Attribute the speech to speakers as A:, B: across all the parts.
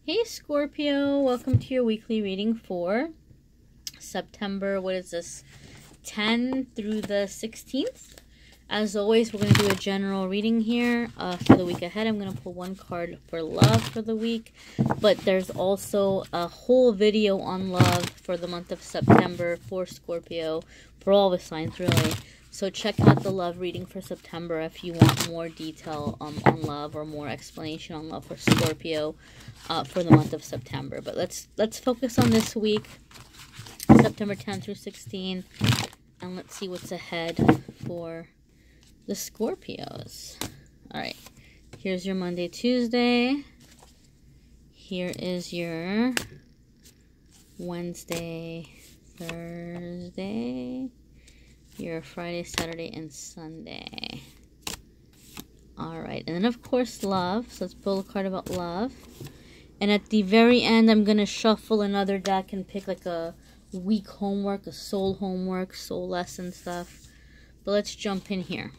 A: Hey Scorpio, welcome to your weekly reading for September, what is this, 10 through the 16th. As always, we're going to do a general reading here for the week ahead. I'm going to pull one card for love for the week, but there's also a whole video on love for the month of September for Scorpio, for all the signs really. So check out the love reading for September if you want more detail on love or more explanation on love for Scorpio for the month of September. But let's focus on this week, September 10 through 16, and let's see what's ahead for the Scorpios. All right, here's your Monday, Tuesday. Here is your Wednesday, Thursday. Your Friday, Saturday, and Sunday. Alright, and then of course love. So let's pull a card about love. And at the very end, I'm going to shuffle another deck and pick like a week homework, a soul homework, soul lesson stuff. But let's jump in here.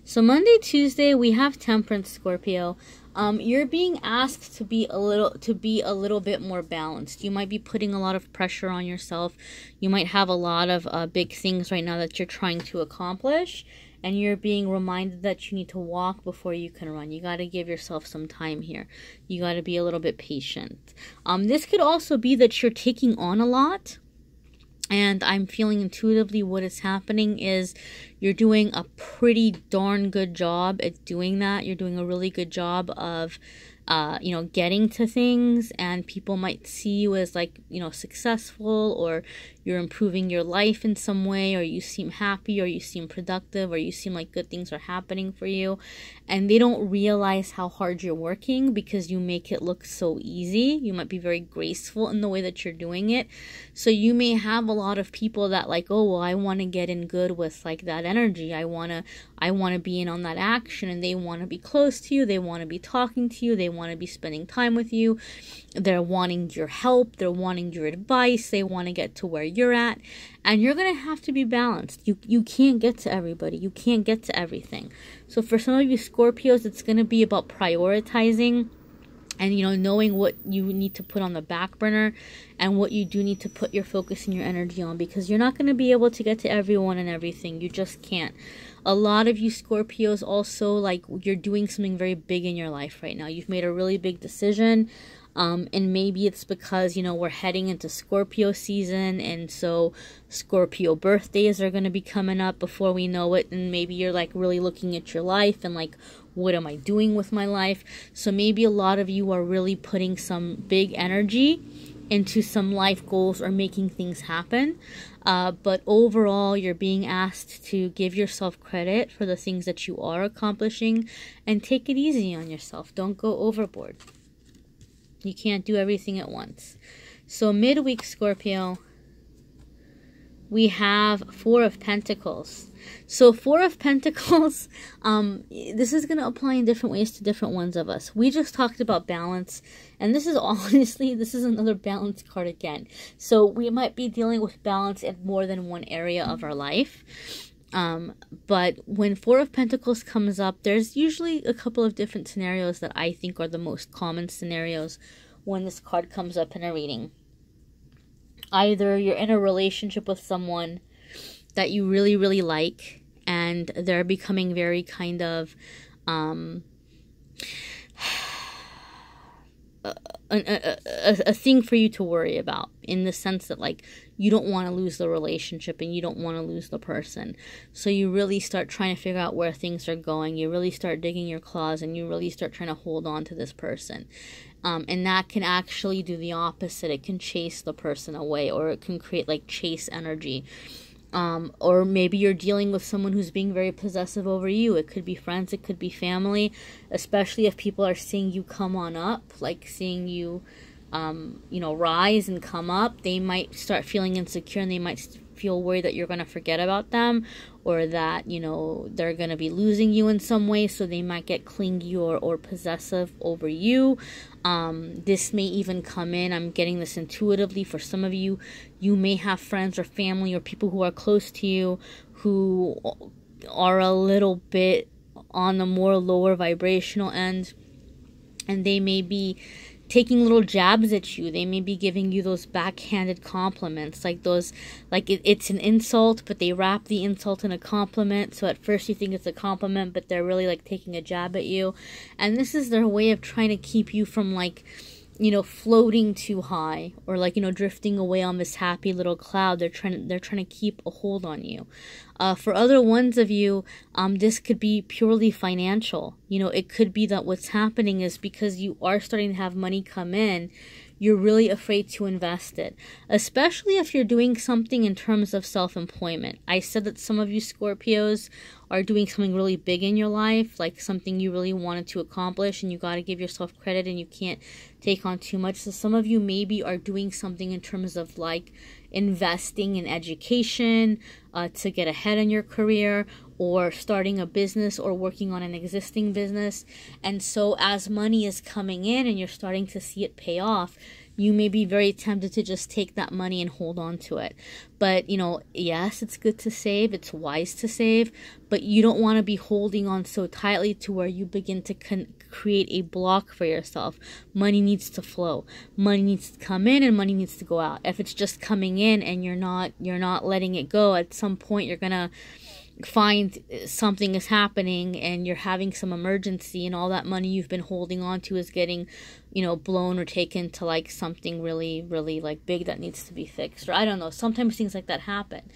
A: So Monday, Tuesday, we have Temperance, Scorpio. You're being asked to be a little bit more balanced. You might be putting a lot of pressure on yourself. You might have a lot of big things right now that you're trying to accomplish, and you're being reminded that you need to walk before you can run. You got to give yourself some time here. You got to be a little bit patient. This could also be that you're taking on a lot. And I'm feeling intuitively what is happening is you're doing a pretty darn good job at doing that. You're doing a really good job of, getting to things, and people might see you as like, successful, or you're improving your life in some way, or you seem happy, or you seem productive, or you seem like good things are happening for you. And they don't realize how hard you're working because you make it look so easy. You might be very graceful in the way that you're doing it. So you may have a lot of people that like, oh, well, I want to get in good with like that energy. I want to be in on that action, and they want to be close to you. They want to be talking to you. They want to be spending time with you. They're wanting your help. They're wanting your advice. They want to get to where you're at. And you're going to have to be balanced. You can't get to everybody. You can't get to everything. So for some of you Scorpios, it's going to be about prioritizing and, knowing what you need to put on the back burner and what you do need to put your focus and your energy on, because you're not going to be able to get to everyone and everything. You just can't. A lot of you Scorpios also, like, you're doing something very big in your life right now. You've made a really big decision. And maybe it's because, we're heading into Scorpio season, and so Scorpio birthdays are going to be coming up before we know it, and maybe you're like really looking at your life and like, what am I doing with my life? So maybe a lot of you are really putting some big energy into some life goals or making things happen. But overall, you're being asked to give yourself credit for the things that you are accomplishing and take it easy on yourself. Don't go overboard. You can't do everything at once. So midweek, Scorpio, we have Four of Pentacles. So Four of Pentacles, this is going to apply in different ways to different ones of us. We just talked about balance, and this is honestly, this is another balance card again. So we might be dealing with balance in more than one area of our life. But when Four of Pentacles comes up, there's usually a couple of different scenarios that I think are the most common scenarios when this card comes up in a reading. Either you're in a relationship with someone that you really, really like, and they're becoming very kind of a thing for you to worry about, in the sense that like you don't want to lose the relationship and you don't want to lose the person. So you really start trying to figure out where things are going. You really start digging your claws, and you really start trying to hold on to this person. And that can actually do the opposite. It can chase the person away, or it can create like chase energy. Or maybe you're dealing with someone who's being very possessive over you. It could be friends, it could be family, especially if people are seeing you come on up, like seeing you, rise and come up. They might start feeling insecure, and they might feel worried that you're going to forget about them, or that, they're going to be losing you in some way, so they might get clingy or possessive over you. This may even come in, I'm getting this intuitively, for some of you, you may have friends or family or people who are close to you who are a little bit on the more lower vibrational end, and they may be taking little jabs at you. They may be giving you those backhanded compliments, like those, like it's an insult, but they wrap the insult in a compliment. So at first you think it's a compliment, but they're really like taking a jab at you. And this is their way of trying to keep you from like, you know, floating too high, or like, you know, drifting away on this happy little cloud. They're trying to keep a hold on you. For other ones of you, this could be purely financial. You know, it could be that what's happening is because you are starting to have money come in, you're really afraid to invest it, especially if you're doing something in terms of self-employment. I said that some of you Scorpios are doing something really big in your life, like something you really wanted to accomplish, and you got to give yourself credit and you can't take on too much. So some of you maybe are doing something in terms of like investing in education to get ahead in your career, or starting a business or working on an existing business. And so as money is coming in and you're starting to see it pay off, you may be very tempted to just take that money and hold on to it. But, you know, yes, it's good to save. It's wise to save. But you don't want to be holding on so tightly to where you begin to create a block for yourself. Money needs to flow. Money needs to come in and money needs to go out. If it's just coming in and you're not letting it go, at some point you're going to find something is happening and you're having some emergency, and all that money you've been holding on to is getting, you know, blown or taken to like something really, really like big that needs to be fixed. Or I don't know, sometimes things like that happen.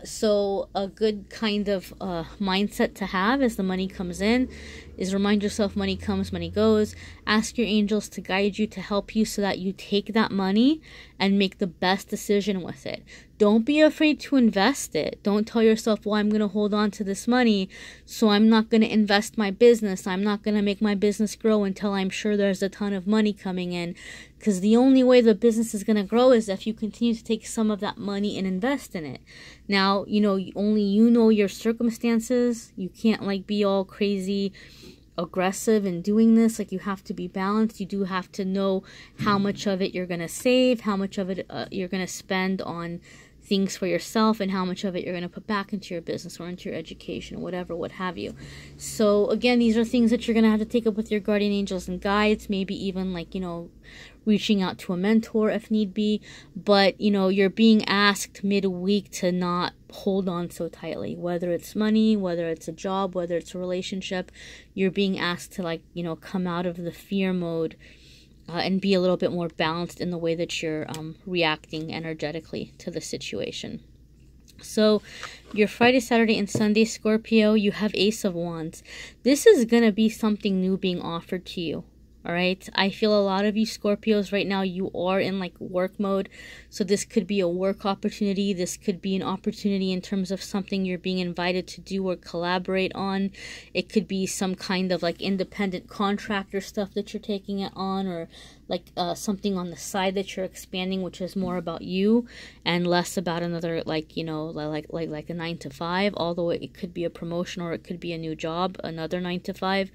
A: So a good kind of mindset to have as the money comes in is remind yourself money comes, money goes. Ask your angels to guide you, to help you so that you take that money and make the best decision with it. Don't be afraid to invest it. Don't tell yourself, well, I'm going to hold on to this money, so I'm not going to invest my business. I'm not going to make my business grow until I'm sure there's a ton of money coming in. Because the only way the business is going to grow is if you continue to take some of that money and invest in it. Now, you know, only you know your circumstances. You can't like be all crazy aggressive in doing this. Like, you have to be balanced. You do have to know how much of it you're going to save, how much of it you're going to spend on things for yourself, and how much of it you're going to put back into your business or into your education or whatever, what have you. So again, these are things that you're going to have to take up with your guardian angels and guides, maybe even like, you know, reaching out to a mentor if need be. But, you know, you're being asked midweek to not hold on so tightly, whether it's money, whether it's a job, whether it's a relationship. You're being asked to, like, you know, come out of the fear mode and be a little bit more balanced in the way that you're reacting energetically to the situation. So your Friday, Saturday, and Sunday, Scorpio, you have Ace of Wands. This is going to be something new being offered to you. All right. I feel a lot of you Scorpios right now, you are in like work mode. So this could be a work opportunity. This could be an opportunity in terms of something you're being invited to do or collaborate on. It could be some kind of like independent contractor stuff that you're taking it on, or like something on the side that you're expanding, which is more about you and less about another, like, you know, like a 9-to-5, although it could be a promotion or it could be a new job, another 9-to-5.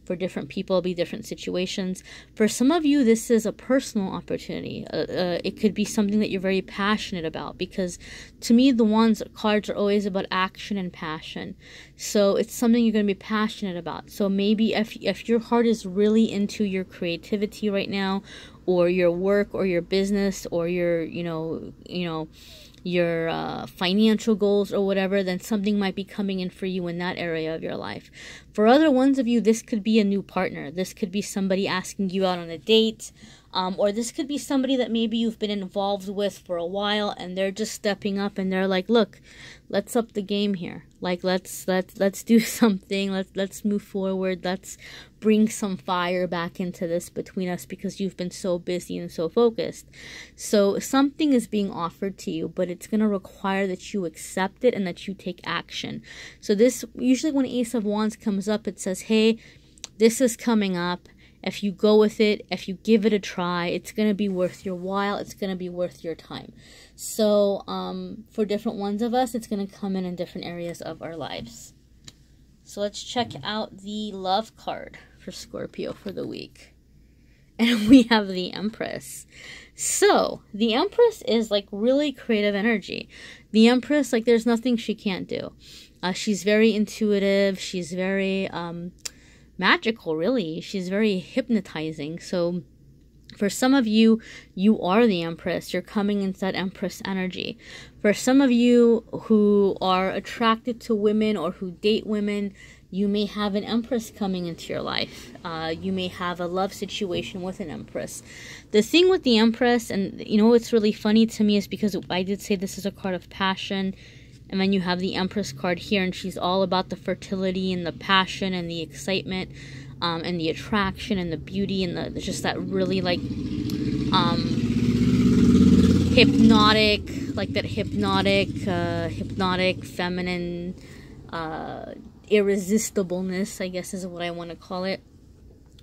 A: For different people, it'll be different situations. For some of you, this is a personal opportunity. It could be something that you're very passionate about, because to me, the Wands cards are always about action and passion. So it's something you're going to be passionate about. So maybe if your heart is really into your creativity right now, or your work or your business or your, your financial goals or whatever, then something might be coming in for you in that area of your life. For other ones of you, this could be a new partner. This could be somebody asking you out on a date, or this could be somebody that maybe you've been involved with for a while, and they're just stepping up and they're like, look, let's up the game here. Like, let's do something. Let's move forward. Let's bring some fire back into this between us, because you've been so busy and so focused. So something is being offered to you, but it's going to require that you accept it and that you take action. So this, usually when Ace of Wands comes up, it says, hey, this is coming up. If you go with it, if you give it a try, it's going to be worth your while. It's going to be worth your time. So for different ones of us, it's going to come in different areas of our lives. So let's check out the love card for Scorpio for the week. And we have the Empress. So the Empress is like really creative energy. The Empress, like, there's nothing she can't do. She's very intuitive. She's very magical, really. She's very hypnotizing. So For some of you, you are the Empress. You're coming into that Empress energy. For some of you who are attracted to women or who date women, you may have an Empress coming into your life. You may have a love situation with an Empress. The thing with the Empress, and you know what's really funny to me, is because I did say this is a card of passion, and then you have the Empress card here, and she's all about the fertility and the passion and the excitement, and the attraction and the beauty and the just that really like hypnotic, like that hypnotic feminine irresistibleness, I guess is what I want to call it,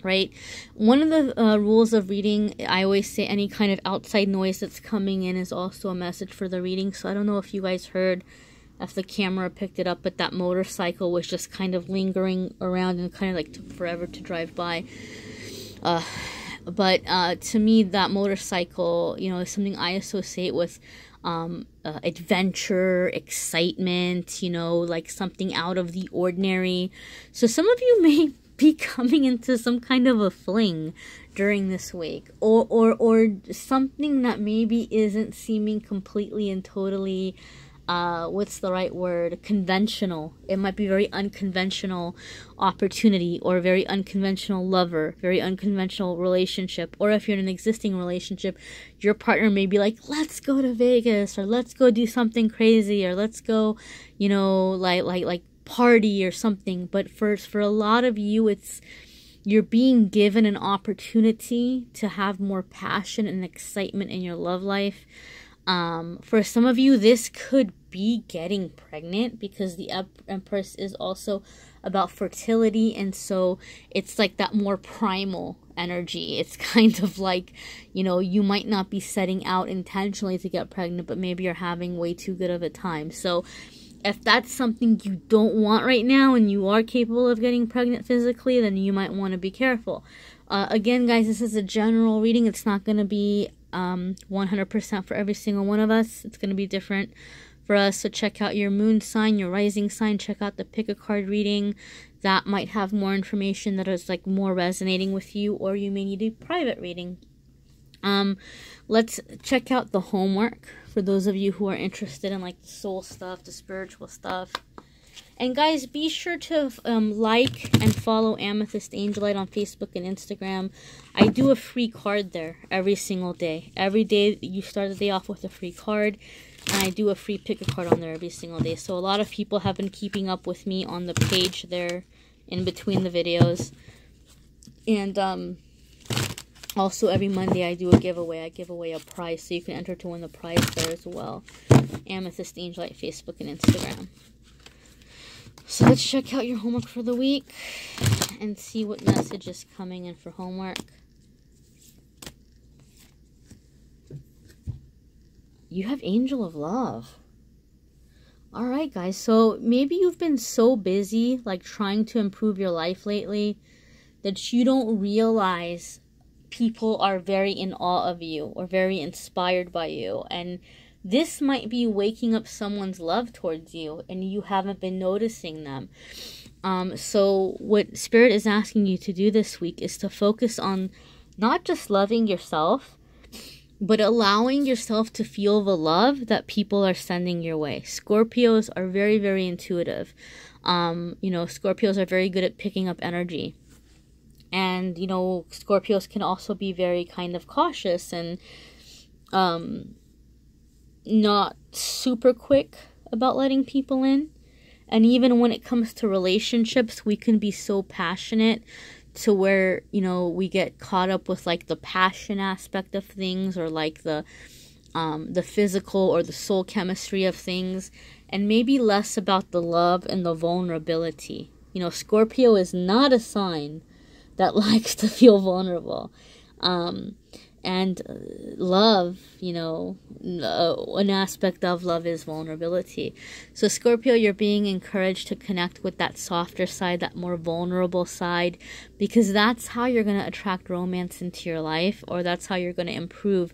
A: right? One of the rules of reading, I always say any kind of outside noise that's coming in is also a message for the reading. So I don't know if you guys heard, if the camera picked it up, but that motorcycle was just kind of lingering around and kind of like took forever to drive by. But to me, that motorcycle, you know, is something I associate with adventure, excitement, you know, like something out of the ordinary. So some of you may be coming into some kind of a fling during this week, or something that maybe isn't seeming completely and totally what's the right word? Conventional. It might be very unconventional opportunity, or very unconventional lover, very unconventional relationship. Or if you're in an existing relationship, your partner may be like, let's go to Vegas, or let's go do something crazy, or let's go, you know, like party or something. But for a lot of you, it's, you're being given an opportunity to have more passion and excitement in your love life. For some of you, this could be getting pregnant, because the Empress is also about fertility, and so it's like that more primal energy. It's kind of like, you know, you might not be setting out intentionally to get pregnant, but maybe you're having way too good of a time. So if that's something you don't want right now, and you are capable of getting pregnant physically, then you might want to be careful. Again, guys, this is a general reading. It's not going to be 100% for every single one of us. It's going to be different for us. So check out your moon sign, your rising sign. Check out the pick a card reading. That might have more information that is like more resonating with you, or you may need a private reading. Let's check out the homework for those of you who are interested in like the soul stuff, the spiritual stuff. And guys, be sure to like and follow Amethyst Angel Light on Facebook and Instagram. I do a free card there every single day. Every day you start the day off with a free card, and I do a free pick a card on there every single day. So a lot of people have been keeping up with me on the page there in between the videos. And also every Monday I do a giveaway. I give away a prize, so you can enter to win the prize there as well. Amethyst Angel Light, Facebook and Instagram. So let's check out your homework for the week and see what message is coming in for homework. You have Angel of Love. Alright, guys. So maybe you've been so busy, like trying to improve your life lately, that you don't realize people are very in awe of you or very inspired by you. And this might be waking up someone's love towards you, and you haven't been noticing them. So what Spirit is asking you to do this week is to focus on not just loving yourself, but allowing yourself to feel the love that people are sending your way. Scorpios are very, very intuitive. You know, Scorpios are very good at picking up energy. And, you know, Scorpios can also be very kind of cautious and not super quick about letting people in. And even when it comes to relationships, we can be so passionate to where, you know, we get caught up with like the passion aspect of things, or like the physical or the soul chemistry of things, and maybe less about the love and the vulnerability. You know, Scorpio is not a sign that likes to feel vulnerable. And love, you know, an aspect of love is vulnerability. So Scorpio, you're being encouraged to connect with that softer side, that more vulnerable side, because that's how you're going to attract romance into your life, or that's how you're going to improve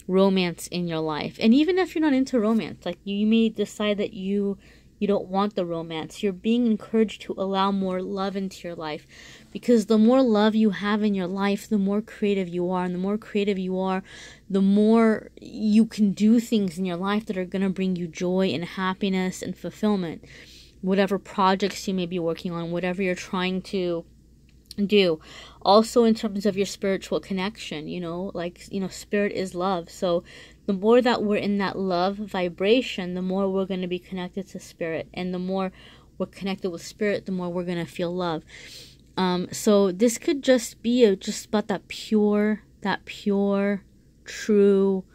A: romance in your life. And even if you're not into romance, like you may decide that you You don't want the romance. You're being encouraged to allow more love into your life, because the more love you have in your life, the more creative you are. And the more creative you are, the more you can do things in your life that are going to bring you joy and happiness and fulfillment. Whatever projects you may be working on, whatever you're trying to do. Also in terms of your spiritual connection, spirit is love. So the more that we're in that love vibration, the more we're going to be connected to spirit. And the more we're connected with spirit, the more we're going to feel love. So this could just be just about that pure, true,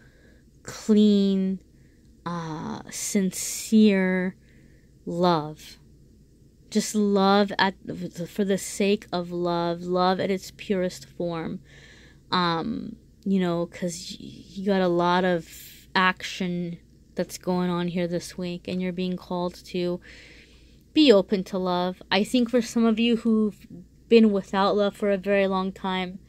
A: clean, sincere love. Just love for the sake of love at its purest form. Because you got a lot of action that's going on here this week, and you're being called to be open to love. I think for some of you who've been without love for a very long time,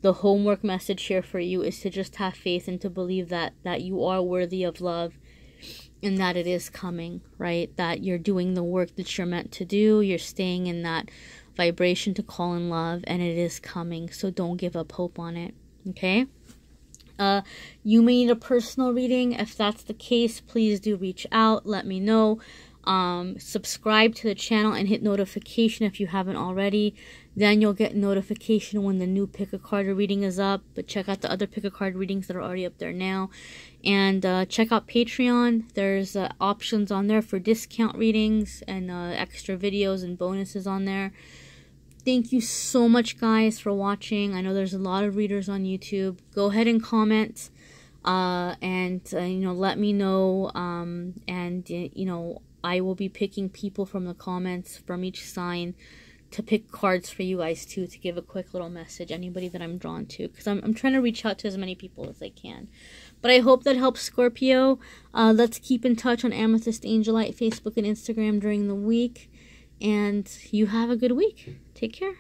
A: the homework message here for you is to just have faith and to believe that you are worthy of love. And that it is coming, right? That you're doing the work that you're meant to do. You're staying in that vibration to call in love, and it is coming. So don't give up hope on it, okay? You may need a personal reading. If that's the case, please do reach out. Let me know. Subscribe to the channel and hit notification if you haven't already. Then you'll get notification when the new pick a card reading is up. But check out the other pick a card readings that are already up there now. And check out Patreon. There's options on there for discount readings and extra videos and bonuses on there. Thank you so much, guys, for watching. I know there's a lot of readers on YouTube. Go ahead and comment. And let me know. I will be picking people from the comments from each sign to pick cards for you guys too, to give a quick little message, anybody that I'm drawn to, because I'm trying to reach out to as many people as I can. But I hope that helps, Scorpio. Let's keep in touch on Amethyst Angel Light, Facebook and Instagram during the week. And you have a good week. Take care.